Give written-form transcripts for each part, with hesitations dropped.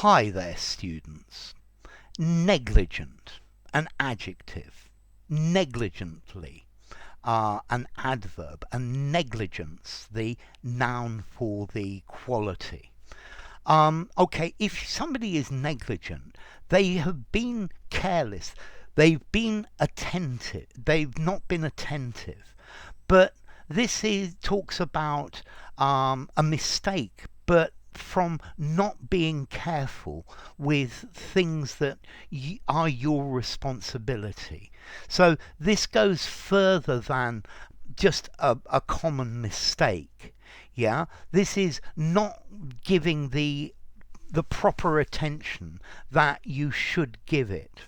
Hi there, students. Negligent, an adjective. Negligently, an adverb. And negligence, the noun for the quality. Okay, if somebody is negligent, they have been careless. They've been attentive. They've not been attentive. But talks about a mistake, but from not being careful with things that are your responsibility. So this goes further than just a common mistake. Yeah, this is not giving the proper attention that you should give it.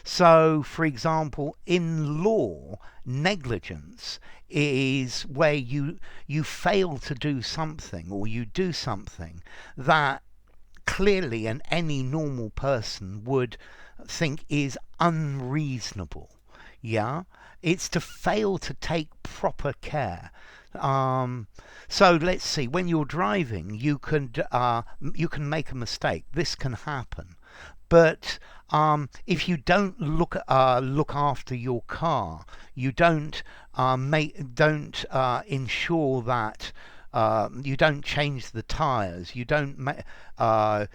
So, for example, in law, negligence is where you fail to do something, or you do something that clearly any normal person would think is unreasonable. Yeah, it's to fail to take proper care. So let's see. When you're driving, you can make a mistake. This can happen, but if you don't look after your car, you don't ensure that. You don't change the tires, you don't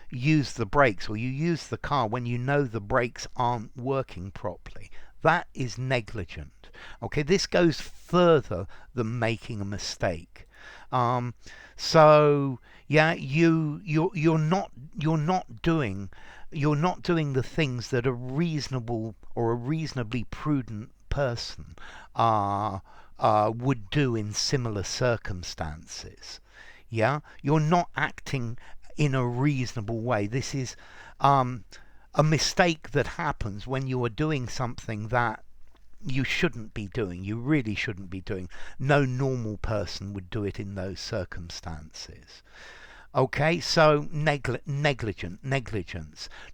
use the brakes, or you use the car when you know the brakes aren't working properly. That is negligent. Okay, this goes further than making a mistake. So yeah, you're not doing the things that a reasonable or a reasonably prudent person would do in similar circumstances. Yeah, you're not acting in a reasonable way. This is a mistake that happens when you are doing something that you shouldn't be doing. You really shouldn't be doing. No normal person would do it in those circumstances. Okay, so negligence,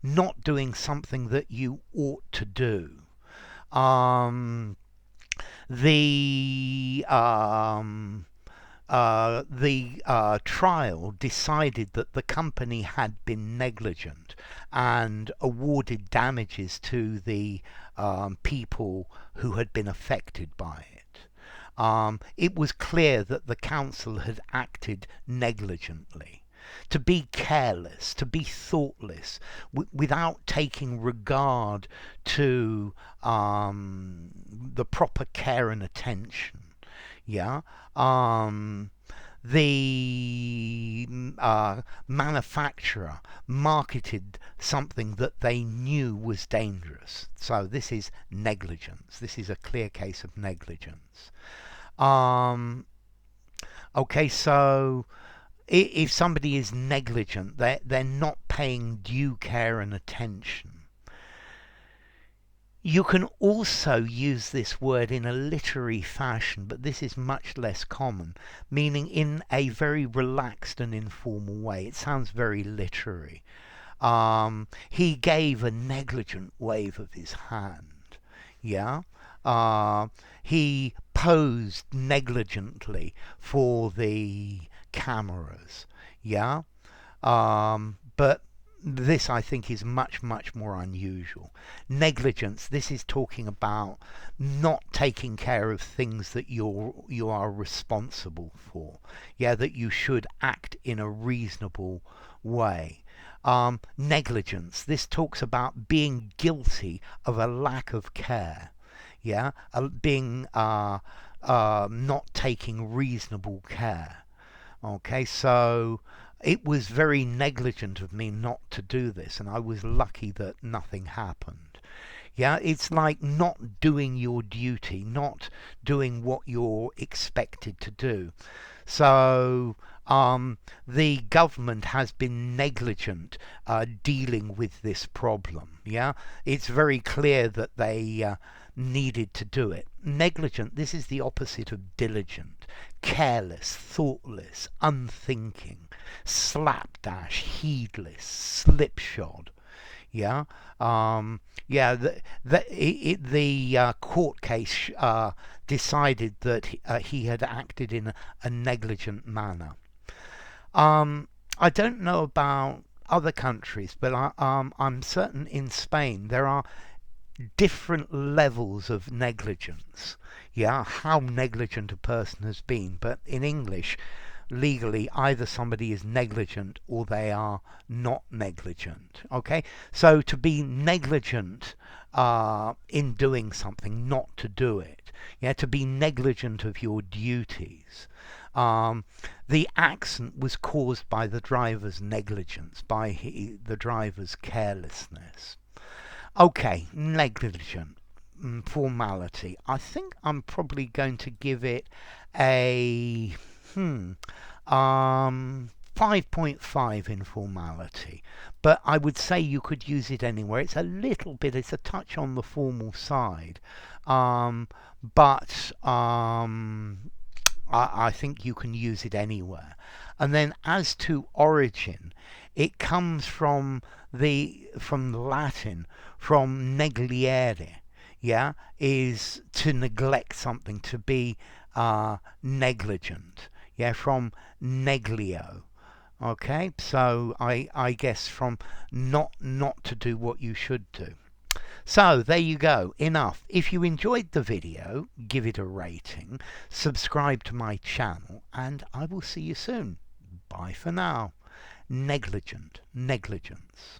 not doing something that you ought to do. Um, the trial decided that the company had been negligent and awarded damages to the people who had been affected by it. It was clear that the council had acted negligently. To be careless, to be thoughtless, without taking regard to the proper care and attention. Yeah. The manufacturer marketed something that they knew was dangerous. So this is negligence. This is a clear case of negligence. Okay, so if somebody is negligent, they're not paying due care and attention. You can also use this word in a literary fashion, but this is much less common, meaning in a very relaxed and informal way. It sounds very literary. He gave a negligent wave of his hand. Yeah. He posed negligently for the cameras. Yeah. But this, I think, is much, much more unusual. Negligence, this is talking about not taking care of things that you are responsible for. Yeah, that you should act in a reasonable way. Negligence, this talks about being guilty of a lack of care. Yeah, being not taking reasonable care. Okay, so it was very negligent of me not to do this, and I was lucky that nothing happened. Yeah, it's like not doing your duty, not doing what you're expected to do. So the government has been negligent dealing with this problem. Yeah, it's very clear that they needed to do it. Negligent, this is the opposite of diligent. Careless, thoughtless, unthinking, slapdash, heedless, slipshod. Yeah, yeah. The court case decided that he had acted in a negligent manner. I don't know about other countries, but I'm certain in Spain there are different levels of negligence. Yeah, how negligent a person has been. But in English, legally, either somebody is negligent or they are not negligent. Okay, so to be negligent in doing something, not to do it. Yeah, to be negligent of your duties. Um, the accident was caused by the driver's negligence, by the driver's carelessness. Okay, negligent. Formality. I think I'm probably going to give it a 5.5 in formality. But I would say you could use it anywhere. It's a little bit, it's a touch on the formal side. Um, but I think you can use it anywhere. And then as to origin, it comes from the Latin, from negliere. Yeah, is to neglect something, to be negligent. Yeah, from neglio. Okay, so I guess from not to do what you should do. So there you go, enough. If you enjoyed the video, give it a rating, subscribe to my channel, and I will see you soon. Bye for now. Negligent, negligence.